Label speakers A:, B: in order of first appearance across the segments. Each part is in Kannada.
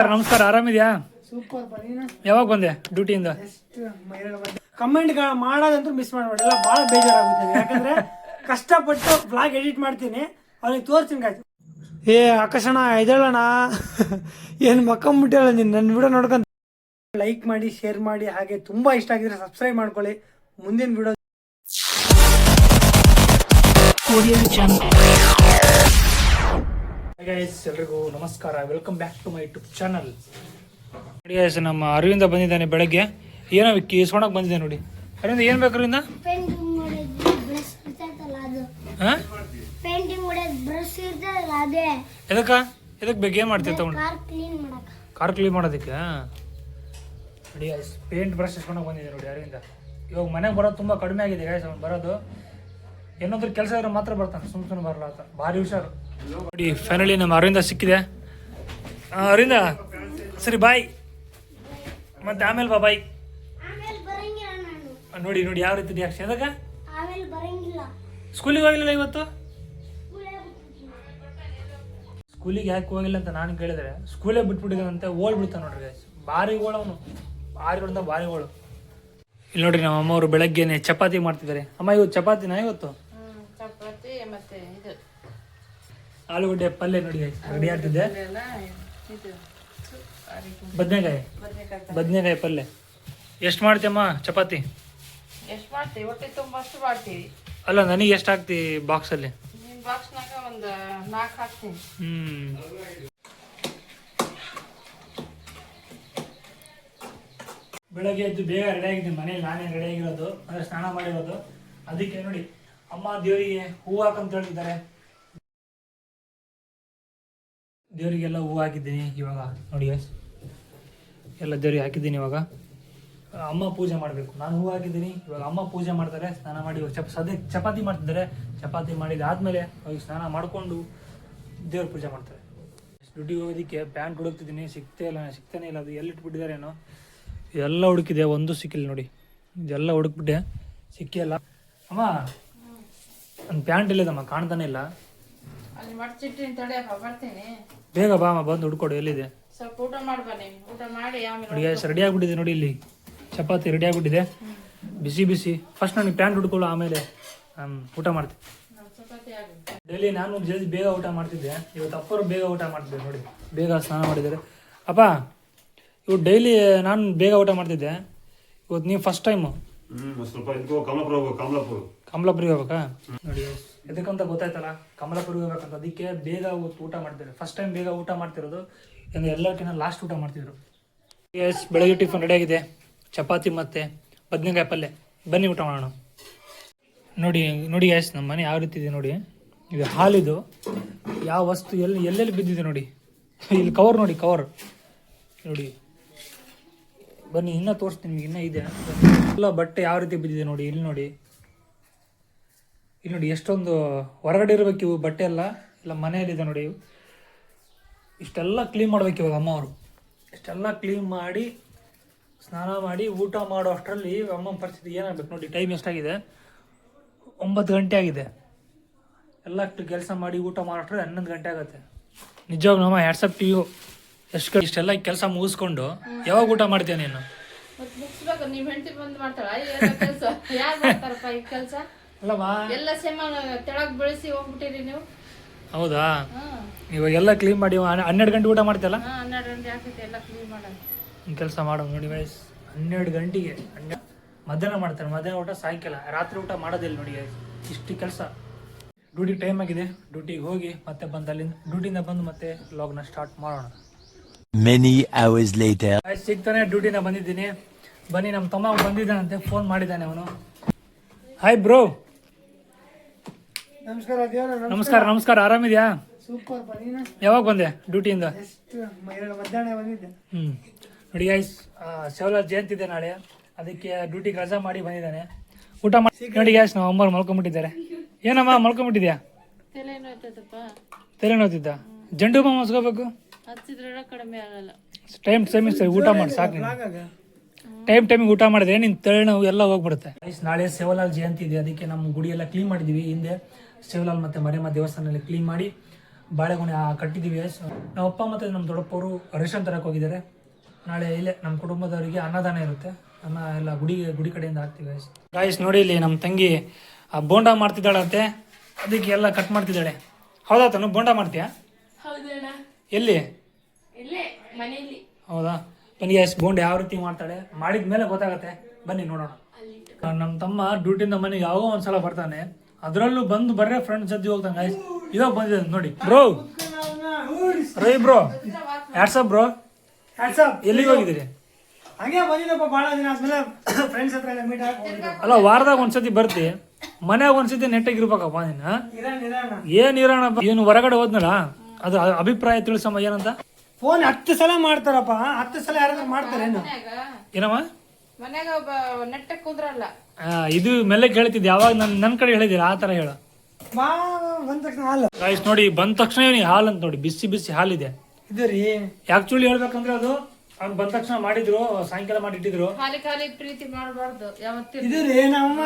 A: ನಮಸ್ಕಾರ, ಆರಾಮಿದ್ಯಾ?
B: ಸೂಪರ್ ಬನ್ನಿ.
A: ಯಾವಾಗ ಬಂದೆ ಡ್ಯೂಟಿಯಿಂದ?
B: ಕಮೆಂಟ್ ಮಾಡೋದಂತೂ ಮಿಸ್ ಮಾಡಬೇಡಿ, ಎಲ್ಲ ಭಾಳ ಬೇಜಾರಾಗುತ್ತೆ. ಯಾಕಂದ್ರೆ ಕಷ್ಟಪಟ್ಟು ಬ್ಲಾಗ್ ಎಡಿಟ್ ಮಾಡ್ತೀನಿ, ಅವ್ನಿಗೆ ತೋರಿಸ್ತೀನಿ ಆಯ್ತು. ಆಕಾಶಣ ಇದಳಣ ಏನು ಮಕ್ಕಂಬಿಟ್ಟಿಲ್ಲ ನೀನು ನನ್ನ ವಿಡಿಯೋ ನೋಡ್ಕೊಂತ. ಲೈಕ್ ಮಾಡಿ, ಶೇರ್ ಮಾಡಿ, ಹಾಗೆ ತುಂಬಾ ಇಷ್ಟ ಆಗಿದ್ರೆ ಸಬ್ಸ್ಕ್ರೈಬ್ ಮಾಡ್ಕೊಳ್ಳಿ. ಮುಂದಿನ ವಿಡಿಯೋ
A: ಎಲ್ರಿಗೂ ನಮಸ್ಕಾರ, welcome back to my YouTube channel. ನೋಡಿ ಗೈಸ್, ನಮ್ಮ ಅರವಿಂದ ಬಂದಿದ್ದಾನೆ ಬೆಳಗ್ಗೆ. ಏನೋ ಇಸ್ಕೊಳಕ್ ಬಂದಿದೆ ನೋಡಿ. ಅರವಿಂದ ಏನು ಬೇಕು? ಅರವಿಂದ ಎದಕ್ಕೆ ಬೇಕು? ಏನು ಮಾಡ್ತೀವಿ ತಗೊಂಡು? ಕಾರ್ ಕ್ಲೀನ್ ಮಾಡೋದಕ್ಕೆ. ನೋಡಿ ಗೈಸ್, ಪೇಂಟ್ ಬ್ರಷ್ ಇಸ್ಕೊಳಕ್ ಬಂದಿದೆ ನೋಡಿ ಅರವಿಂದ. ಇವಾಗ ಮನೆಗೆ ಬರೋದು ತುಂಬ ಕಡಿಮೆ ಆಗಿದೆ ಗೈಸ್. ಅವ್ನು ಬರೋದು ಏನಾದ್ರೂ ಕೆಲಸ ಇದ್ರೆ ಮಾತ್ರ ಬರ್ತಾನೆ, ಸುಮ್ಮನೆ ಬರಲ್ಲ ಆತ. ಭಾರಿ ಹುಷಾರು. ನೋಡಿ ಫೈನಲಿ ನಮ್ಮ ಅರವಿಂದ ಸಿಕ್ಕಿದೆ. ಅರವಿಂದ ಸರಿ ಬಾಯ್, ಮತ್ತೆ ಆಮೇಲೆ ಬಾ ಬಾಯ್. ನೋಡಿ ನೋಡಿ ಯಾವ ರೀತಿ ರಿಯಾಕ್ಷನ್. ಅದಕ್ಕೆ ಸ್ಕೂಲಿಗೆ ಹೋಗಿಲ್ಲ ಇವತ್ತು? ಸ್ಕೂಲಿಗೆ ಯಾಕೆ ಹೋಗಿಲ್ಲ ಅಂತ ನಾನು ಕೇಳಿದ್ರೆ ಸ್ಕೂಲೇ ಬಿಟ್ಬಿಟ್ಟಿದ್ದಾನಂತೆ, ಓಡ್ಬಿಡ್ತಾನೆ ನೋಡ್ರಿ ಗೈಸ್. ಭಾರಿ ಗೋಳು ಅವನು, ಭಾರಿಗಳಿಂದ ಭಾರಿ ಗೋಳು. ಇಲ್ಲಿ ನೋಡ್ರಿ ನಮ್ಮ ಅಮ್ಮವರು ಬೆಳಗ್ಗೆನೆ ಚಪಾತಿ ಮಾಡ್ತಿದ್ದಾರೆ. ಅಮ್ಮ ಇವತ್ತು ಚಪಾತಿನ? ಇವತ್ತು
C: ಚಪಾತಿ ಮತ್ತೆ ಇದು
A: ಆಲೂಗಡ್ಡೆ ಪಲ್ಯ ನೋಡಿ ರೆಡಿ ಆಗ್ತಿದ್ದೆ. ಬದನೆಕಾಯಿ ಪಲ್ಯ. ಎಷ್ಟು ಮಾಡ್ತೀಯಮ್ಮ ಚಪಾತಿ?
C: ಎಷ್ಟು ಮಾಡ್ತೀವಿ? ಹೊಟ್ಟೆ ತುಂಬ ಅಷ್ಟು ಮಾಡ್ತೀವಿ.
A: ಅಲ್ಲ, ನನಗೆ ಎಷ್ಟು ಹಾಕ್ತಿ ಬಾಕ್ಸಲ್ಲಿ?
C: ನಿನ್ನ ಬಾಕ್ಸ್ನಾಗ ಒಂದು 4 ಹಾಕ್ತೀನಿ.
A: ಬೆಳಗ್ಗೆ ಎದ್ದು ಬೇಗ ರೆಡಿ ಆಗಿದ್ದೀನಿ. ಮನೇಲಿ ನಾನೇ ರೆಡಿ ಆಗಿರೋದು, ಅಂದರೆ ಸ್ನಾನ ಮಾಡಿರೋದು. ಅದಕ್ಕೆ ನೋಡಿ ಅಮ್ಮ ದೇವರಿಗೆ ಹೂವು ಹಾಕಂತ ಹೇಳ್ತಿದ್ದಾರೆ. ದೇವರಿಗೆಲ್ಲ ಹೂವು ಹಾಕಿದ್ದೀನಿ ಇವಾಗ ನೋಡಿ ಎಲ್ಲ ದೇವ್ರಿಗೆ ಹಾಕಿದ್ದೀನಿ. ಇವಾಗ ಅಮ್ಮ ಪೂಜೆ ಮಾಡಬೇಕು. ನಾನು ಹೂವು ಹಾಕಿದ್ದೀನಿ, ಇವಾಗ ಅಮ್ಮ ಪೂಜೆ ಮಾಡ್ತಾರೆ. ಸ್ನಾನ ಮಾಡಿ ಸದ್ಯಕ್ಕೆ ಚಪಾತಿ ಮಾಡ್ತಿದ್ದಾರೆ. ಚಪಾತಿ ಮಾಡಿದಾದ್ಮೇಲೆ ಅವಾಗ ಸ್ನಾನ ಮಾಡಿಕೊಂಡು ದೇವ್ರ ಪೂಜೆ ಮಾಡ್ತಾರೆ. ಡ್ಯೂಟಿಗೆ ಹೋಗೋದಕ್ಕೆ ಪ್ಯಾಂಟ್ ಹುಡುಕ್ತಿದ್ದೀನಿ, ಸಿಗ್ತಾನೆ ಇಲ್ಲ. ಅದು ಎಲ್ಲಿ ಇಟ್ಬಿಟ್ಟಿದ್ದಾರೇನೋ. ಎಲ್ಲ ಹುಡುಕಿದೆ, ಒಂದು ಸಿಕ್ಕಿಲ್ಲ ನೋಡಿ. ಇದೆಲ್ಲ ಹುಡುಕ್ಬಿಟ್ಟೆ, ಸಿಕ್ಕಿಲ್ಲ. ಅಮ್ಮ ನನ್ನ ಪ್ಯಾಂಟ್ ಇಲ್ಲದಮ್ಮ, ಕಾಣ್ತಾನೆ ಇಲ್ಲ.
C: ಅಲ್ಲಿ ಮಡ್ಚಿಟ್ಟಿನ ತಡೆಯಪ್ಪ, ಬರ್ತೀನಿ.
A: ಬೇಗ ಬಾ ಅಮ್ಮ, ಬಂದು ಹುಡ್ಕೊಡು. ಎಲ್ಲಿದೆ?
C: ಸ್ವಲ್ಪ ಊಟ ಮಾಡಿ ಬನ್ನಿ. ಊಟ ಮಾಡಿ ಆಮೇಲೆ
A: ನೋಡಿ ರೆಡಿ ಆಗ್ಬಿಟ್ಟಿದೆ ನೋಡಿ. ಇಲ್ಲಿ ಚಪಾತಿ ರೆಡಿ ಆಗ್ಬಿಟ್ಟಿದೆ, ಬಿಸಿ ಬಿಸಿ. ಫಸ್ಟ್ ನನಗೆ ಪ್ಯಾಂಟ್ ಹುಡ್ಕೊಳ್ಳು, ಆಮೇಲೆ ನಾನು ಊಟ ಮಾಡ್ತೀನಿ.
C: ಚಪಾತಿ ಆಗುತ್ತೆ.
A: ಡೈಲಿ ನಾನು ಜಲ್ದಿ ಬೇಗ ಊಟ ಮಾಡ್ತಿದ್ದೆ. ಇವತ್ತು ಅಪ್ಪರು ಬೇಗ ಊಟ ಮಾಡ್ತಿದ್ದೆ ನೋಡಿ, ಬೇಗ ಸ್ನಾನ ಮಾಡಿದ್ದಾರೆ. ಅಪ್ಪ ಇವತ್ತು ಡೈಲಿ ನಾನು ಬೇಗ ಊಟ ಮಾಡ್ತಿದ್ದೆ, ಇವತ್ತು ನೀವು ಫಸ್ಟ್ ಟೈಮು ಕಮಲಾಪುರಿಗೆ ಹೋಗ್ಬೇಕಾ? ನೋಡಿ ಎದಕ್ಕಂತ ಗೊತ್ತಾಯ್ತಲ್ಲ, ಕಮಲಾಪುರಿಗೆ ಹೋಗ್ಬೇಕಂತ. ಅದಕ್ಕೆ ಬೇಗ ಊಟ ಮಾಡ್ತಾರೆ. ಫಸ್ಟ್ ಟೈಮ್ ಬೇಗ ಊಟ ಮಾಡ್ತಿರೋದು, ಎಲ್ಲಕ್ಕಿಂತ ಲಾಸ್ಟ್ ಊಟ ಮಾಡ್ತಿದ್ರು. ಬೆಳಗ್ಗೆ ಟಿಫನ್ ರೆಡಿ ಆಗಿದೆ, ಚಪಾತಿ ಮತ್ತು ಬದನೆಕಾಯಿ ಪಲ್ಯ. ಬನ್ನಿ ಊಟ ಮಾಡೋಣ. ನೋಡಿ ನೋಡಿ ಗ್ಯಾಸ್, ನಮ್ಮ ಮನೆ ಯಾವ ರೀತಿ ಇದೆ ನೋಡಿ. ಇದು ಹಾಲಿದು ಯಾವ ವಸ್ತು ಎಲ್ಲೆಲ್ಲಿ ಬಿದ್ದಿದೆ ನೋಡಿ. ಇಲ್ಲಿ ಕವರ್ ನೋಡಿ, ಕವರ್ ನೋಡಿ. ಬನ್ನಿ ಇನ್ನೂ ತೋರಿಸ್ತೀನಿ ನಿಮಗೆ, ಇನ್ನೂ ಇದೆ ಎಲ್ಲ ಬಟ್ಟೆ ಯಾವ ರೀತಿ ಬಿದ್ದಿದೆ ನೋಡಿ. ಇಲ್ಲಿ ನೋಡಿ, ಇಲ್ಲಿ ನೋಡಿ ಎಷ್ಟೊಂದು ಹೊರಗಡೆ ಇರಬೇಕು ಇವು ಬಟ್ಟೆ ಎಲ್ಲ ಮನೆಯಲ್ಲಿದೆ ನೋಡಿ. ಇಷ್ಟೆಲ್ಲ ಕ್ಲೀನ್ ಮಾಡ್ಬೇಕು ಇವಾಗ ಅಮ್ಮ ಅವರು. ಇಷ್ಟೆಲ್ಲ ಕ್ಲೀನ್ ಮಾಡಿ ಸ್ನಾನ ಮಾಡಿ ಊಟ ಮಾಡೋ ಅಷ್ಟರಲ್ಲಿ ಅಮ್ಮನ ಪರಿಸ್ಥಿತಿ ಏನಾಗಬೇಕು ನೋಡಿ. ಟೈಮ್ ಎಷ್ಟಾಗಿದೆ? 9 ಗಂಟೆ ಆಗಿದೆ. ಎಲ್ಲ ಕೆಲಸ ಮಾಡಿ ಊಟ ಮಾಡೋ ಅಷ್ಟರಲ್ಲಿ 11 ಗಂಟೆ ಆಗುತ್ತೆ. ನಿಜವಾಗ್ಲೂ ನಮ್ಮ ಹ್ಯಾಟ್ಸಪ್ ಟು ಯು. ಇಷ್ಟೆಲ್ಲ ಕೆಲಸ ಮುಗಿಸ್ಕೊಂಡು ಯಾವಾಗ ಊಟ ಮಾಡ್ತೀಯ ನೀನು?
C: ನೀವು ಹೆಂಡತಿ ಬಂದು ಮಾಡ್ತಾಳ ಕೆಲಸ? ಯಾರು ಮಾಡ್ತಾರಪ್ಪ ಈ ಕೆಲಸ?
A: ಅಲ್ಲಮ್ಮ,
C: ಎಲ್ಲ ಸೇಮ ತೆಳಗ್ ಬೆಳೆಸಿ ಹೋಗ್ಬಿಟ್ಟಿರಿ ನೀವು.
A: ಹೌದಾ? ಇವಾಗೆಲ್ಲ ಕ್ಲೀನ್ ಮಾಡಿ 12 ಗಂಟೆ ಊಟ ಮಾಡ್ತೀಯಲ್ಲ?
C: 12 ಗಂಟೆ ಆಗ್ತೈತೆ ಎಲ್ಲ ಕ್ಲೀನ್ ಮಾಡೋದು.
A: ಕೆಲಸ ಮಾಡೋ ನೋಡಿ ವಯಸ್. 12 ಗಂಟೆಗೆ ಮಧ್ಯಾಹ್ನ ಮಾಡ್ತಾರೆ. ಮಧ್ಯಾಹ್ನ ಊಟ, ಸಾಯಂಕಾಲ, ರಾತ್ರಿ ಊಟ ಮಾಡೋದಿಲ್ಲ ನೋಡಿ. ಇಷ್ಟು ಕೆಲಸ. ಡ್ಯೂಟಿ ಟೈಮ್ ಆಗಿದೆ, ಡ್ಯೂಟಿಗೆ ಹೋಗಿ ಮತ್ತೆ ಬಂದು ಅಲ್ಲಿಂದ ಡ್ಯೂಟಿಯಿಂದ ಬಂದು ಮತ್ತೆ ಲಾಗ್ನ ಸ್ಟಾರ್ಟ್ ಮಾಡೋಣ.
D: Many hours later.
A: ಸಿಗ್ತಾನೆ, ಡ್ಯೂಟಿನ ಬಂದಿದ್ದೀನಿ. ಬನ್ನಿ, ನಮ್ಮ ತಮ್ಮ ಬಂದಿದ್ದಾನಂತೆ, ಫೋನ್ ಮಾಡಿದ್ದಾನೆ ಅವನು. Hi bro.
B: ನಮಸ್ಕಾರ ದೇವರ.
A: ನಮಸ್ಕಾರ ನಮಸ್ಕಾರ, ಆರಾಮಿದ್ಯಾ?
B: ಸೂಪರ್ ಬನ್ನಿ.
A: ಯಾವಾಗ ಬಂದೆ ಡ್ಯೂಟಿಯಿಂದ?
B: ಮಧ್ಯಾಹ್ನ ಬಂದಿದ್ದೆ.
A: ನೋಡಿ ಗೈಸ್, ಶಿವಲಾಲ್ ಜಯಂತಿ ಇದೆ ನಾಳೆ, ಅದಕ್ಕೆ ಡ್ಯೂಟಿಗೆ ರಜಾ ಮಾಡಿ ಬಂದಿದ್ದಾನೆ. ಊಟ ಮಾಡಿ ನೋಡಿ ಗೈಸ್, ನಾವು ಅಮ್ಮರು ಮಲ್ಕೊಂಡ್ಬಿಟ್ಟಿದ್ದಾರೆ. ಏನಮ್ಮ ಮಲ್ಕೊಂಡ್ಬಿಟ್ಟಿದ್ಯಾ?
C: ತಲೆ ನೋಯ್ತದಪ್ಪ.
A: ತಲೆ ನೋಯ್ತಿದ್ದ? ಜಂಡು ಬಾಂಬ್ ಹಚ್ಕೋಬೇಕು,
C: ಹಚ್ಚಿದ್ರೆ ಕಡಿಮೆ ಆಗಲ್ಲ.
A: ಟೈಮ್ ಸರಿ ಊಟ ಮಾಡಿ ಸಾಕು. ಟೈಮಿಗೆ ಊಟ ಮಾಡಿದ್ರೆ ನಿನ್ನ ತಲೆನೋವು ಎಲ್ಲ ಹೋಗ್ಬಿಡುತ್ತೆ. ನಾಳೆ ಶಿವಲಾಲ್ ಜಯಂತಿ ಇದೆ, ಅದಕ್ಕೆ ನಮ್ಮ ಗುಡಿ ಎಲ್ಲ ಕ್ಲೀನ್ ಮಾಡಿದ್ದೀವಿ. ಹಿಂದೆ ಶಿವಲಾಲ್ ಮತ್ತು ಮರೆಯಮ್ಮ ದೇವಸ್ಥಾನದಲ್ಲಿ ಕ್ಲೀನ್ ಮಾಡಿ ಬಾಳೆಗೊನೆ ಕಟ್ಟಿದ್ದೀವಿ ಗೈಸ್. ನಮ್ಮ ಅಪ್ಪ ಮತ್ತು ನಮ್ಮ ದೊಡ್ಡಪ್ಪವರು ರೇಷನ್ ತರಕ್ಕೆ ಹೋಗಿದ್ದಾರೆ. ನಾಳೆ ಇಲ್ಲೇ ನಮ್ಮ ಕುಟುಂಬದವರಿಗೆ ಅನ್ನದಾನ ಇರುತ್ತೆ. ಅನ್ನ ಎಲ್ಲ ಗುಡಿ ಕಡೆಯಿಂದ ಹಾಕ್ತೀವಿ ಗೈಸ್. ಗಾಯ್ಸ್ ನೋಡಿ ಇಲ್ಲಿ ನಮ್ಮ ತಂಗಿ ಬೋಂಡ ಮಾಡ್ತಿದ್ದಾಳಂತೆ, ಅದಕ್ಕೆ ಎಲ್ಲ ಕಟ್ ಮಾಡ್ತಿದ್ದಾಳೆ. ಹೌದಾ ತಾನು ಬೋಂಡ ಮಾಡ್ತೀಯಾ? ಎಲ್ಲಿ? ಹೌದಾ? ಬನ್ನಿ ಗೈಸ್, ಬೋಂಡ ಯಾವ ರೀತಿ ಮಾಡ್ತಾಳೆ ಮಾಡಿದ ಮೇಲೆ ಗೊತ್ತಾಗತ್ತೆ. ಬನ್ನಿ ನೋಡೋಣ. ನಮ್ಮ ತಮ್ಮ ಡ್ಯೂಟಿಯಿಂದ ಮನೆಗೆ ಯಾವಾಗ ಒಂದ್ಸಲ ಬರ್ತಾನೆ, ಅದರಲ್ಲೂ ಬಂದು ಬರ್ರೆ ಫ್ರೆಂಡ್ಸ್ ಜೊತೆ ಹೋಗ್ತಾನೆ ಗೈಸ್. ಇವಾಗ ಬಂದಿದೆ ನೋಡಿ bro. Ravi bro, WhatsApp bro, ಎಲ್ಲಿಗೆ ಹೋಗಿದ್ದೀರಿ?
B: ಹಾಗೆ ಬಂದಿದ್ದಪ್ಪ, ಭಾಳ ದಿನ ಆದ್ಮೇಲೆ ಫ್ರೆಂಡ್ಸ್ ಹತ್ರ ಎಲ್ಲ ಮೀಟ್ ಆಗಿ.
A: ಅಲ್ಲ, ವಾರದಾಗ ಒಂದ್ಸತಿ ಬರ್ತಿ, ಮನ್ಯಾಗ ಒಂದ್ಸತಿ ನೆಟ್ಟಾಗಿರ್ಬೇಕಪ್ಪ ನೀನು. ಏನ್ ಇರೋಣಪ್ಪ, ಏನು ಹೊರಗಡೆ ಹೋದ್ನಲ್ಲ, ಅದು ಅಭಿಪ್ರಾಯ ತಿಳಿಸಮ್ಮ ಏನಂತ.
B: ಫೋನ್ 10 ಸಲ ಮಾಡ್ತಾರಪ್ಪ, 10 ಸಲ ಯಾರಾದ್ರೂ ಮಾಡ್ತಾರೇನು?
A: ಏನಮ್ಮ
C: ಮನ್ಯಾಗ ಒಬ್ಬ ನೆಟ್ಟಕ್ ಕುಂದ್ರಲ್ಲ.
A: ಇದು ಮೆಲ್ಲ ಕೇಳ್ತಿದ್ದೆ, ಯಾವಾಗ ನನ್ನ ಕಡೆ ಹೇಳಿದಿರ ಆ ತರ ಹೇಳ.
B: ಬಾ ಬಂದ ತಕ್ಷಣ ಹಾಲು
A: ಗಾಯ್ಸ್ ನೋಡಿ, ಬಂದ ತಕ್ಷಣ ಇವನಿಗೆ ಹಾಲು ಅಂತ ನೋಡಿ, ಬಿಸಿ ಬಿಸಿ ಹಾಲಿದೆ
B: ಇದು ರೀ.
A: ಆಕ್ಚುಲಿ ಹೇಳ್ಬೇಕಂದ್ರೆ ಅದು ಅವ್ನು ಬಂದ ತಕ್ಷಣ ಮಾಡಿದ್ರು, ಸಾಯಂಕಾಲ ಮಾಡಿಟ್ಟಿದ್ರು.
C: ಖಾಲಿ ಖಾಲಿ ಪ್ರೀತಿ ಮಾಡಬಾರ್ದು ಯಾವತ್ತಿದ್ರು.
B: ಇದು ರೀ ನಮ್ಮ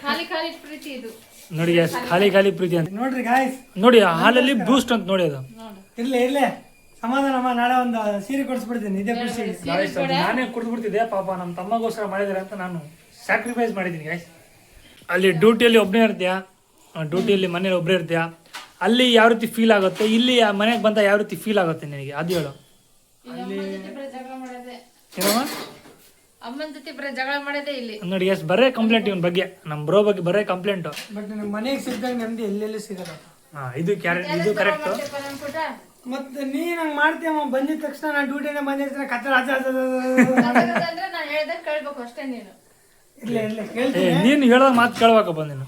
C: ಖಾಲಿ ಖಾಲಿ ಪ್ರೀತಿ ಇದು
A: ನೋಡಿ ಗಾಯ್ಸ್, ಖಾಲಿ ಖಾಲಿ ಪ್ರೀತಿ ಅಂತ
B: ನೋಡ್ರಿ ಗಾಯ್ಸ್.
A: ನೋಡಿ ಹಾಲಲ್ಲಿ ಬೂಸ್ಟ್ ಅಂತ ನೋಡಿ ಅದು.
B: ಇರ್ಲಿ ಸಮಾಧಾನಮ್ಮ, ನಾಳೆ ಒಂದು ಸೀರೆ ಕೊಡಿಸ್ಬಿಡ್ತೀನಿ, ಇದೇ ಖುಷಿ.
A: ನಾನೇ ಕುಡ್ದು ಬಿಡ್ತಿದ್ದೆ, ಪಾಪ ನಮ್ಮ ತಮ್ಮಗೋಸ್ಕರ ಮಾಡಿದಾರೆ ಅಂತ ನಾನು ಸ್ಯಾಕ್ರಿಫೈಸ್ ಮಾಡಿದ್ದೀನಿ ಗಾಯ್ಸ್. ಅಲ್ಲಿ ಡ್ಯೂಟಿಯಲ್ಲಿ ಒಬ್ಬನೇ ಇರ್ತೀಯ, ಡ್ಯೂಟಿಯಲ್ಲಿ ಮನೇಲಿ ಒಬ್ಬರೇ ಇರ್ತೀಯ, ಅಲ್ಲಿ ಯಾವ ರೀತಿ ಫೀಲ್ ಆಗುತ್ತೆ, ಇಲ್ಲಿ ಮನೆಗೆ ಬಂದ ಯಾವ ರೀತಿ ಫೀಲ್ ಆಗುತ್ತೆ ನಿನಗೆ, ಅದು ಹೇಳು.
C: ಜಗಳ ಮಾಡೋದೇ
A: ಏನಮ್ಮ
C: ಅಮ್ಮನ ಜೊತೆ ಬರೀ ಜಗಳ ಮಾಡೋದೇ ಇಲ್ಲಿ.
A: ನೋಡಿ ಎಸ್, ಬರೇ ಕಂಪ್ಲೇಂಟ್ ಇವನ್ ಬಗ್ಗೆ, ನಮ್ಮ ಬ್ರೋ ಬಗ್ಗೆ ಬರೇ ಕಂಪ್ಲೇಂಟ್.
B: ಬಟ್ ನಮ್ಮ ಮನೆಗೆ ಸಿಗ್ದಾಗ ನೆಮ್ಮದಿ ಎಲ್ಲೆಲ್ಲಿ ಸಿಗಲ್ಲ.
A: ಇದು ಕರೆಕ್ಟ್.
B: ಮತ್ತೆ ನೀನ್ ಹಂಗ್ ಮಾಡ್ತೀಯಮ್ಮ, ಬಂದಿದ ತಕ್ಷಣ ನಾನು ಡ್ಯೂಟಿಯಿಂದ ಬಂದಿರ್ತೀನಿ, ಕತ್ತರ
C: ಅಂದ್ರೆ ನಾನು ಹೇಳ್ದಾಗ ಕೇಳ್ಬೇಕು ಅಷ್ಟೇ ನೀನು.
B: ಇರ್ಲಿ ಕೇಳ್ತೀನಿ.
A: ನೀನು ಹೇಳೋ ಮಾತು ಕೇಳ್ಬೇಕಪ್ಪ ನೀನು.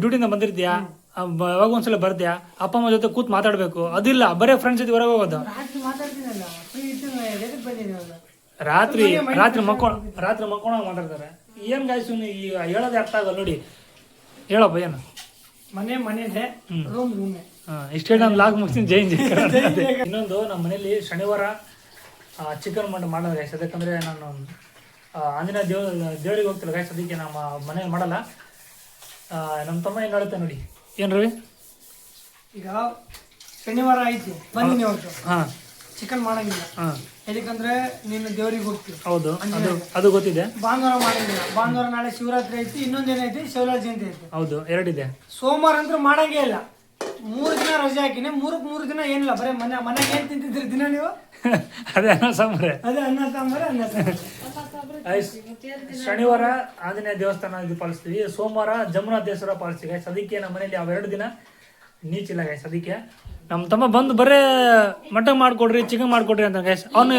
A: ಡ್ಯೂಟಿಯಿಂದ ಬಂದಿರ್ತೀಯಾ, ಯಾವಾಗ ಒಂದ್ಸಲ ಬರ್ತೀಯಾ, ಅಪ್ಪ ಅಮ್ಮ ಜೊತೆ ಕೂತ್ ಮಾತಾಡ್ಬೇಕು, ಅದಿಲ್ಲ, ಬರೇ ಫ್ರೆಂಡ್ಸ್ ಜೊತೆ ಹೊರಗೆ ಹೋಗೋದು.
B: ರಾತ್ರಿ ಮಾತಾಡ್ತೀನಲ್ಲ, ಫ್ರೀ ಇರ್ತೀನಿ, ಎದಕ್ಕೆ ಬಂದಿದ್ದೀವಲ್ಲ.
A: ರಾತ್ರಿ ಮಕ್ಕೊಂಡಾಗ ಮಾತಾಡ್ತಾರೆ. ಏನ್ ಗಾಯ್ಸು ಈಗ ಹೇಳೋದೇ ಅರ್ಥ ಆಗಲ್ಲ ನೋಡಿ, ಹೇಳಪ್ಪ ಏನು.
B: ಮನೆದೆ ರೂಮೆ.
A: ಇಷ್ಟೇ ನಾನು ಲಾಗ್ ಮುಗಿಸ್ತೀನಿ. ಜೈ ಇನ್ನೊಂದು, ನಮ್ಮ ಮನೇಲಿ ಶನಿವಾರ ಚಿಕನ್ ಮಾಡೋದು ಗಾಯ್ಸ್. ಅದಕ್ಕಂದ್ರೆ ನಾನು ಆಂಜನೇಯ ದೇವರಿಗೆ ಹೋಗ್ತಿಲ್ಲ ಗಾಯ್ಸ್, ಅದಕ್ಕೆ ನಮ್ಮ ಮನೇಲಿ ಮಾಡಲ್ಲ. ನಮ್ಮ ತಮ್ಮ ಏನು ಹೇಳುತ್ತೆ ನೋಡಿ. ಏನ್ ರವಿ?
B: ಈಗ ಶನಿವಾರ ಐತಿ, ಬಂದಿನಿ ಅವತ್ತು. ಚಿಕನ್ ಮಾಡಂಗಿಲ್ಲ. ಯಾಕಂದ್ರೆ ನೀನು ದೇವ್ರಿಗೆ ಹೋಗ್ತೀವಿ.
A: ಹೌದು, ಅದು ಗೊತ್ತಿದೆ.
B: ಭಾನುವಾರ ಮಾಡಂಗಿಲ್ಲ. ಭಾನುವಾರ ನಾಳೆ ಶಿವರಾತ್ರಿ ಐತಿ, ಇನ್ನೊಂದೇನೈತಿ ಶಿವರಾಜ್ ಜಯಂತಿ ಐತಿ.
A: ಹೌದು, ಎರಡಿದೆ.
B: ಸೋಮವಾರ ಅಂತೂ ಮಾಡಂಗೇ ಇಲ್ಲ. 3 ದಿನ ರಜೆ ಹಾಕಿನಿ, 3 ದಿನ ಏನಿಲ್ಲ, ಬರೀ ಮನೆಗೆ ಏನ್ ತಿಂತಿದ್ರಿ ದಿನ ನೀವು?
A: ಅದೇ ಅನ್ನ ಸಾಂಬಾರೆ. ಶನಿವಾರ ಆಂಜನೇಯ ದೇವಸ್ಥಾನ ಇದು ಪಾಲಿಸ್ತೀವಿ, ಸೋಮವಾರ ಜಮುನಾಥೇಶ್ವರ ಪಾಲಿಸ್ತೀವಿ ಗೈಸ್. ಅದಕ್ಕೆ ನಮ್ಮ ಮನೇಲಿ ಅವೆರಡು ದಿನ ನೀಚಿಲ್ಲ ಗೈಸ್. ಅದಕ್ಕೆ ನಮ್ಮ ತಮ್ಮ ಬಂದು ಬರೇ ಮಟನ್ ಮಾಡ್ಕೊಡ್ರಿ, ಚಿಕನ್ ಮಾಡ್ಕೊಡ್ರಿ ಅಂತ ಗೈಸ್. ಅವ್ನು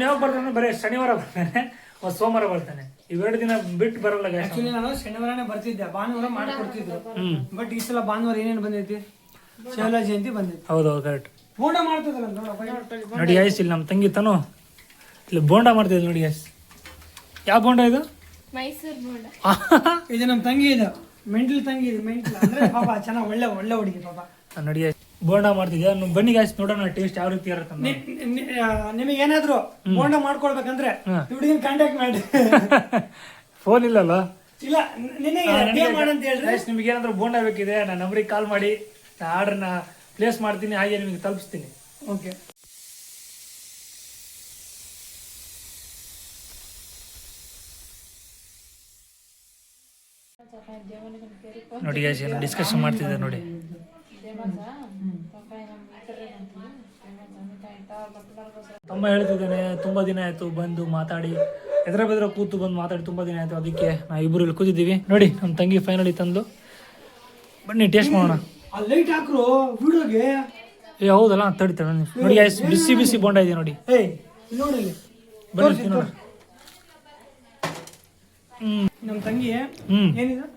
A: ಯಾವಾಗ ಬರ್ತಾನೆ, ಬರೀ ಶನಿವಾರ ಬರ್ತಾನೆ, ಸೋಮವಾರ ಬರ್ತಾನೆ. ಇವೆರಡು ದಿನ ಬಿಟ್ಟು ಬರಲ್ಲ ಗೈಸ್.
B: ಆಕ್ಚುಲಿ ನಾನು ಶನಿವಾರನೇ ಬರ್ತಿದ್ದೆ, ಭಾನುವಾರ ಮಾಡ್ಕೊಡ್ತಿದ್ರು. ಬಟ್ ಈ ಸಲ ಭಾನುವಾರ ಏನೇನು ಬಂದೈತಿ, ಶಿವರಾಜ್ ಜಯಂತಿ ಬಂದೈತಿ.
A: ಹೌದು, ಕರೆಕ್ಟ್.
B: ಬೋಂಡ ಮಾಡ್ತಿದ್ದಲ್ಲ
A: ನೋಡಿ ಗೈಸ್, ಇಲ್ಲಿ ನಮ್ಮ ತಂಗಿ ತಾನು ಇಲ್ಲಿ ಬೋಂಡ ಮಾಡ್ತಿದ್ದೆ ನೋಡಿ ಗೈಸ್. ಯಾವ ಬೋಂಡ ಇದು?
C: ಮೈಸೂರು ಬೋಂಡ.
B: ಇದು ನಮ್ಮ ತಂಗಿ, ಇದು ಮೆಂಟಲ್ ತಂಗಿ, ಇದು ಮೆಂಟಲ್ ಅಂದ್ರೆ ಪಾಪ ಚೆನ್ನಾಗಿ ಒಳ್ಳೆ ಹುಡುಗಿ ಪಾಪ.
A: ನೋಡಿ ಬೋಂಡ ಮಾಡ್ತಿದ್ದೆ. ಬನ್ನಿ ಗೈಸ್, ನೋಡೋಣ ಟೇಸ್ಟ್ ಯಾವ ರೀತಿ ಇರುತ್ತೆ.
B: ನಿಮಗೆ ಏನಾದ್ರು ಬೋಂಡ ಮಾಡ್ಕೊಳ್ಬೇಕಂದ್ರೆ ಹುಡುಗಿನ ಕಾಂಟ್ಯಾಕ್ಟ್ ಮಾಡಿ.
A: ಫೋನ್ ಇಲ್ಲಲ್ಲ?
B: ಇಲ್ಲ, ನಿನಗೆ ಮಾಡಂತ ಹೇಳ್ರಿ.
A: ನಿಮ್ಗೆ ಏನಾದ್ರು ಬೋಂಡ ಬೇಕಿದೆ, ನನ್ನ ನಂಬರಿಗೆ ಕಾಲ್ ಮಾಡಿ, ಆರ್ಡರ್ನ ಪ್ಲೇಸ್ ಮಾಡ್ತೀನಿ, ಹಾಗೆ ನಿಮಗೆ ತಲುಪಿಸ್ತೀನಿ.
B: ಓಕೆ.
A: ನೋಡಿ ಗೈಸ್, ಏನು ಡಿಸ್ಕಷನ್ ಮಾಡ್ತಿದ್ದೆ ನೋಡಿ. ತಮ್ಮ ಹೇಳ್ತಿದ್ದಾನೆ, ತುಂಬಾ ದಿನ ಆಯ್ತು ಬಂದು ಮಾತಾಡಿ, ಎದ್ರ ಕೂತು ಬಂದು ಮಾತಾಡಿ ತುಂಬಾ ದಿನ ಆಯ್ತು. ಅದಕ್ಕೆ ನಾವು ಇಬ್ಬರು ಇಲ್ಲಿ ಕೂತಿದ್ದೀವಿ. ನೋಡಿ ನಮ್ಮ ತಂಗಿ ಫೈನಲಿ ತಂದು, ಬನ್ನಿ ಟೇಸ್ಟ್ ಮಾಡೋಣ.
B: ಲೈಟ್ ಹಾಕ್ರು ವಿಡಿಯೋಗೆ.
A: ಏ ಹೌದಲ್ಲ, ತಡಿ ನೋಡಿ ಗೈಸ್, ಬಿಸಿ ಬಿಸಿ ಬೋಂಡ ಇದೆ ನೋಡಿ.
B: ನೋಡಿ
A: ಬನ್ನಿ ನೋಡಿ.
B: ನಮ್ಮ ತಂಗಿ ಏನಿದೆ,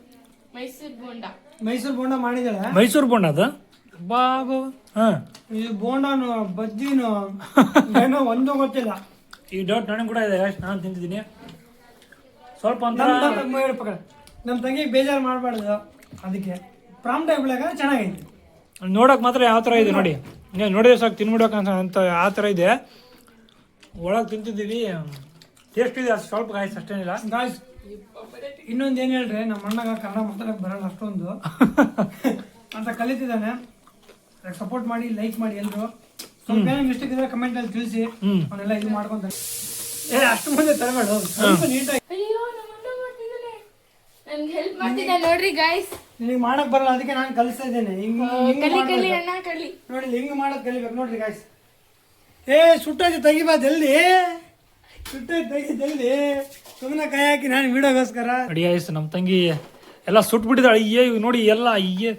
B: ಮೈಸೂರು ಬೋಂಡ ಮಾಡಿದಾಳೆ.
A: ಮೈಸೂರು ಬೋಂಡ ಅದು ಬಾಬು.
B: ಇದು ಬೋಂಡನು ಬಜ್ಜಿನು ಏನೋ ಒಂದು ಗೊತ್ತಿಲ್ಲ.
A: ಈ ಡೌಟ್ ನನಗೆ ಕೂಡ ಇದೆ, ನಾನು ತಿಂತಿದ್ದೀನಿ ಸ್ವಲ್ಪ ಅಂತ.
B: ನಮ್ಮ ತಂಗಿಗೆ ಬೇಜಾರು ಮಾಡಬಾರ್ದು, ಅದಕ್ಕೆ ಪ್ರಾಂಪ್ಟ್ ಆಗಿ ಬಿಡಾಗ ಚೆನ್ನಾಗೈತಿ.
A: ನೋಡಕ್ ಮಾತ್ರ ಯಾವ ಥರ ಇದೆ ನೋಡಿ, ನೀವು ನೋಡಿದ್ರೆ ಸಾಕು ತಿನ್ಬಿಡೋಕಂತ ಆ ಥರ ಇದೆ. ಒಳಗೆ ತಿಂತಿದ್ದೀವಿ, ಟೇಸ್ಟ್ ಇದೆ ಅಷ್ಟು ಸ್ವಲ್ಪ ಗಾಯ್ಸ್, ಅಷ್ಟೇನಿಲ್ಲ
B: ಗಾಯ್ಸ್. ಇನ್ನೊಂದು ಏನು ಹೇಳ್ರಿ, ನಮ್ಮ ಅಣ್ಣಗ ಕನ್ನಡ ಮಾತಾಡಕ್ಕೆ ಬರಲ್ಲ ಅಷ್ಟೊಂದು ಅಂತ ಕಲಿತಿದ್ದಾನೆ. ಸಪೋರ್ಟ್ ಮಾಡಿ ಲೈಕ್ ಮಾಡಿ ಎಲ್ರು ಸ್ವಲ್ಪ ಏನೋ ಮಿಸ್ಟೇಕ್ ಇದ್ರೆ ಕಮೆಂಟ್ ಅಲ್ಲಿ ತಿಳಿಸಿ ಅವನ್ನೆಲ್ಲ ಇದು ಮಾಡ್ಕೊಂತ ಅಷ್ಟು ಮುಂದೆ ತರಬೇಡ ಸ್ವಲ್ಪ ನೀಟಾಗಿ
C: ಅಯ್ಯೋ ನಮ್ಮ ಅಣ್ಣ ಮಾಡ್ತಿದ್ದಾನೆ ನನ್ಗೆ ಹೆಲ್ಪ್ ಮಾಡ್ತಿದ್ದ ನೋಡ್ರಿ ಗೈಸ್
B: ನಿನಗೆ ಮಾಡಕ್ ಬರಲ್ಲ ಅದಕ್ಕೆ ನಾನು ಕಲಿಸ್ತಾ ಇದ್ದೇನೆ
C: ಕಲಿ ಅಣ್ಣ ಕಲಿ
B: ನೋಡಿ ಹಿಂಗ್ ಮಾಡೋದು ಕಲಿಬೇಕು ನೋಡ್ರಿ ಗಾಯ್ಸ್ ಸುಟ್ಟೋಯ್ತು ತೆಗಿಬಾ ಜಲ್ದಿ ಸುಟ್ಟೋಯ್ತು ತೆಗಿ ಜಲ್ದಿ ಸುಮ್ಮನೆ ಕೈ ಹಾಕಿ ನಾನು ವಿಡಿಯೋಗೋಸ್ಕರ
A: ನೋಡಿ ಗೈಸ್ ನಮ್ಮ ತಂಗಿ ಎಲ್ಲ ಸುಟ್ಬಿಟ್ಟಿದ್ದಾಳೆ ಅಯ್ಯೇ ಇವ್ ನೋಡಿ ಎಲ್ಲ ಅಯ್ಯೇ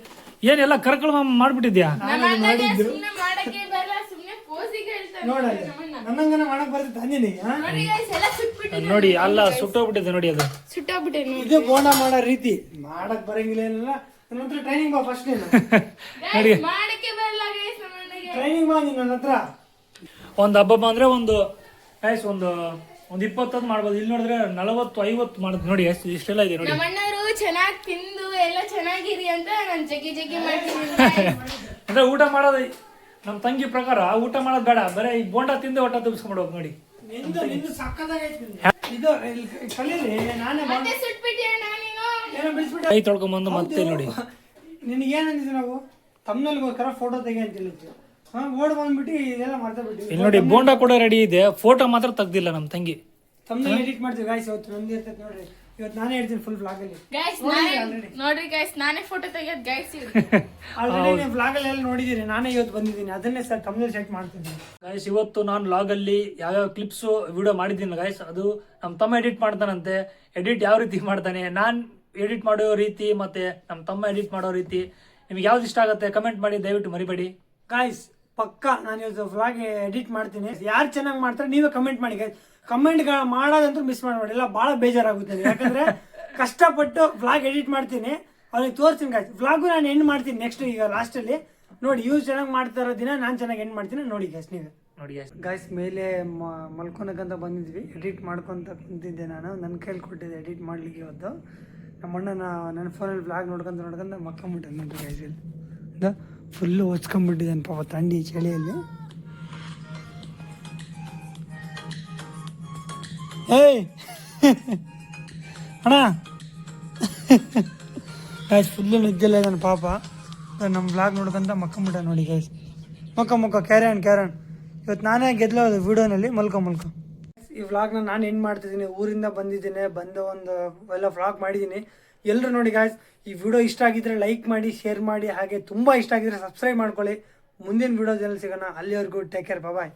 A: ಏನೆಲ್ಲ ಕರ್ಕಳ ಮಾಡ್ಬಿಟ್ಟಿದ್ಯಾ
C: ಸುಮ್ನೆ ಮಾಡಕ್ಕೆ ಬರಲ್ಲ ಸುಮ್ನೆ ಪೋಸಿಗೆ ಹೇಳ್ತಾನೆ
B: ನೋಡಲ್ಲ ನನ್ನಂಗನ ಮಾಡಕ್ ಬರ್ತೈತೆ ಅಂದಿನಿ
C: ನೋಡಿ ಗೈಸ್ ಎಲ್ಲ ಸುಟ್ಬಿಟ್ಟು
A: ನೋಡಿ ಅಲ್ಲ ಸುಟ್ಟೋಗ್ಬಿಟ್ಟಿದೆ ನೋಡಿ ಅದು
C: ಸುಟ್ಟೋಗ್ಬಿಟ್ಟೆ ನೋಡಿ
B: ಇದು ಬೋಂಡ ಮಾಡೋ ರೀತಿ ಮಾಡಕ್ ಬರಂಗಿಲ್ಲ ಏನಿಲ್ಲ ನನ್ನ ಹತ್ರ ಟ್ರೈನಿಂಗ್ ಬಾ ಫಸ್ಟ್ ನೀನು
C: ಗೈಸ್ ಮಾಡಕ್ಕೆ ಬರಲ್ಲ ಗೈಸ್ ನಮ್ಮ ಅಣ್ಣಗೆ
B: ಟ್ರೈನಿಂಗ್ ಬಾ ನೀನು ನನ್ನ ಹತ್ರ
A: ಒಂದು ಹಬ್ಬ ಅಂದ್ರೆ ಒಂದು ಗೈಸ್ ಒಂದು 20 ಮಾಡ್ಬೋದು ಇಲ್ಲಿ ನೋಡಿದ್ರೆ 40-50 ಮಾಡುದು ನೋಡಿ ಎಷ್ಟು ಇಷ್ಟೆಲ್ಲ ಇದೆ ನೋಡಿ
C: ನಮ್ಮ ಅಣ್ಣರು ಚೆನ್ನಾಗಿ ತಿಂದು ಎಲ್ಲ ಚೆನ್ನಾಗಿರಿ ಅಂತ ನಾನು ಜಗ್ಗಿ ಮಾಡ್ತೀನಿ
A: ಅಂದ್ರೆ ಊಟ ಮಾಡೋದು ನಮ್ಮ ತಂಗಿ ಪ್ರಕಾರ ಊಟ ಮಾಡೋದು ಬೇಡ ಬರೀ ಈ ಬೋಂಡ ತಿಂದೆ ಹೊಟ್ಟೆ ತುಂಬಿಸ್ಕೊಂಡ್ಬಿಡ್ಬೇಕು ನೋಡಿ
B: ನಿಂದು ಸಕ್ಕದಾಗೈತಿ ಇದು ಕಲೀಲಿ ನಾನೇ
C: ಮತ್ತೆ ಸುಟ್ಬಿಟ್ಟಿಯ ನೀನು
B: ಏನೋ ಬಿಡಿಸ್ಬಿಟ್ಟು
A: ಕೈ ತೊಳ್ಕೊಂಬಂದು ಮತ್ತೆ ನೋಡಿ
B: ನಿನಗೇನಂದಿದ್ವಿ ನಾವು ತಮ್ಮನಲ್ಲಿಗೋಸ್ಕರ ಫೋಟೋ ತೆಗಿ ಅಂತ ಹೇಳಿದ್ವಿ ಓಡ್ ಬಂದ್ಬಿಟ್ಟು ಇದೆಲ್ಲ ಮಾಡ್ತಾ ಬಿಟ್ಟಿವಿ
A: ಇಲ್ಲಿ ನೋಡಿ ಬೋಂಡ ಕೂಡ ರೆಡಿ ಇದೆ ಫೋಟೋ ಮಾತ್ರ ತೆಗ್ದಿಲ್ಲ ನಮ್ಮ ತಂಗಿ
B: ತಮ್ಮನಲ್ಲಿ ಎಡಿಟ್ ಮಾಡ್ತೀವಿ ಗಾಯ್ಸ್ ಇವತ್ತು ನಂದು ಇರ್ತೈತೆ ನೋಡ್ರಿ ಇವತ್ತು ನಾನೇ ಹೇಳ್ತೀನಿ ಫುಲ್ ವ್ಲಾಗ್ ಅಲ್ಲಿ
C: ಗೈಸ್ ನೋಡ್ರಿ ಗೈಸ್ ನಾನೇ ಫೋಟೋ ತೆಗಿಯೋದು ಗೈಸ್
B: ಆಲ್ರೆಡಿ ನೀವು ವ್ಲಾಗ್ ಅಲ್ಲಿ ಎಲ್ಲ ನೋಡಿದೀರಿ ನಾನೇ ಇವತ್ತು ಬಂದಿದ್ದೀನಿ ಅದನ್ನೇ ಸರ್ ತಮ್ಮಲ್ಲಿ ಸೆಟ್ ಮಾಡ್ತಿದ್ದೀನಿ
A: ಗಾಯ್ಸ್ ಇವತ್ತು ನಾನು ಲಾಗ್ ಅಲ್ಲಿ ಯಾವ್ಯಾವ ಕ್ಲಿಪ್ಸ್ ವಿಡಿಯೋ ಮಾಡಿದ್ದೀನಿ ಗಾಯ್ಸ್ ಅದು ನಮ್ಮ ತಮ್ಮ ಎಡಿಟ್ ಮಾಡ್ತಾನಂತೆ ಎಡಿಟ್ ಯಾವ ರೀತಿ ಮಾಡ್ತಾನೆ ನಾನು ಎಡಿಟ್ ಮಾಡೋ ರೀತಿ ಮತ್ತೆ ನಮ್ಮ ತಮ್ಮ ಎಡಿಟ್ ಮಾಡೋ ರೀತಿ ನಿಮ್ಗೆ ಯಾವ್ದು ಇಷ್ಟ ಆಗುತ್ತೆ ಕಮೆಂಟ್ ಮಾಡಿ ದಯವಿಟ್ಟು ಮರಿಬೇಡಿ
B: ಗಾಯ್ಸ್ ಪಕ್ಕ ನಾನು ಇವತ್ತು ವ್ಲಾಗ್ ಎಡಿಟ್ ಮಾಡ್ತೀನಿ ಯಾರು ಚೆನ್ನಾಗಿ ಮಾಡ್ತಾರೆ ನೀವೇ ಕಮೆಂಟ್ ಮಾಡಿ ಗಾಯ್ಸ್ ಕಮೆಂಟ್ ಮಾಡೋದಂತೂ ಮಿಸ್ ಮಾಡಬೇಡಿ ಎಲ್ಲ ಭಾಳ ಬೇಜಾರಾಗುತ್ತೆ ಯಾಕಂದ್ರೆ ಕಷ್ಟಪಟ್ಟು ವ್ಲಾಗ್ ಎಡಿಟ್ ಮಾಡ್ತೀನಿ ಅವ್ರಿಗೆ ತೋರಿಸ್ತೀನಿ ಗಾಯ್ಸ್ ವ್ಲಾಗು ನಾನು ಎಂಡ್ ಮಾಡ್ತೀನಿ ನೆಕ್ಸ್ಟ್ ಈಗ ಲಾಸ್ಟಲ್ಲಿ ನೋಡಿ ಇವ್ರು ಚೆನ್ನಾಗಿ ಮಾಡ್ತಾರೋ ದಿನ ನಾನು ಚೆನ್ನಾಗಿ ಎಂಡ್ ಮಾಡ್ತೀನಿ ನೋಡಿ ಗಾಯ್ಸ್ ನೀವೇ
A: ನೋಡಿ
B: ಗಾಯ್ಸ್ ಮೇಲೆ ಮಲ್ಕೊಳಕಂತ ಬಂದಿದ್ವಿ ಎಡಿಟ್ ಮಾಡ್ಕೊತ ಕುಂತಿದ್ದೆ ನಾನು ನನ್ನ ಕೈಲಿ ಕೊಟ್ಟಿದ್ದೆ ಎಡಿಟ್ ಮಾಡ್ಲಿಕ್ಕೆ ಇವತ್ತು ನಮ್ಮ ಅಣ್ಣನ ನನ್ನ ಫೋನಲ್ಲಿ ವ್ಲಾಗ್ ನೋಡ್ಕೊಂತ ಮಕ್ಕೊಂಬಿಟ್ಟೆ ನೋಡ್ರಿ ಗಾಯ್ಸ್ ಇಲ್ಲಿ ಫುಲ್ಲು ಹೊಚ್ಕೊಂಡ್ಬಿಟ್ಟಿದ್ದಾನೆ ಪಾಪ ಥಂಡಿ ಚಳಿಯಲ್ಲಿ ಏಯ್ ಅಣ್ಣ ಗಾಯ್ಸ್ ಫುಲ್ಲು ನಿದ್ದೆಲ್ಲ ಇದ್ದಾನೆ ಪಾಪ ನಮ್ಮ ವ್ಲಾಗ್ ನೋಡ್ಕೊಂತ ಮಕ್ಕೊಂಬಿಟ್ಟ ನೋಡಿ ಗಾಯ್ಸ್ ಮಕ್ಕ ಕ್ಯಾರನ್ ಇವತ್ತು ನಾನೇ ಗೆದ್ಲೋದು ವಿಡಿಯೋನಲ್ಲಿ ಮಲ್ಕೊ ಈ ವ್ಲಾಗ್ನ ನಾನು ಎಂಡ್ ಮಾಡ್ತಿದ್ದೀನಿ ಊರಿಂದ ಬಂದಿದ್ದೀನಿ ಒಂದು ಎಲ್ಲ ವ್ಲಾಗ್ ಮಾಡಿದ್ದೀನಿ ಎಲ್ಲರೂ ನೋಡಿ ಗಾಯ್ಸ್ ಈ ವಿಡಿಯೋ ಇಷ್ಟ ಆಗಿದ್ರೆ ಲೈಕ್ ಮಾಡಿ ಶೇರ್ ಮಾಡಿ ಹಾಗೆ ತುಂಬ ಇಷ್ಟ ಆಗಿದ್ರೆ ಸಬ್ಸ್ಕ್ರೈಬ್ ಮಾಡ್ಕೊಳ್ಳಿ ಮುಂದಿನ ವಿಡಿಯೋದಲ್ಲಿ ಸಿಗೋಣ ಅಲ್ಲಿವರೆಗೂ ಟೇಕ್ ಕೇರ್ ಬಾಯ್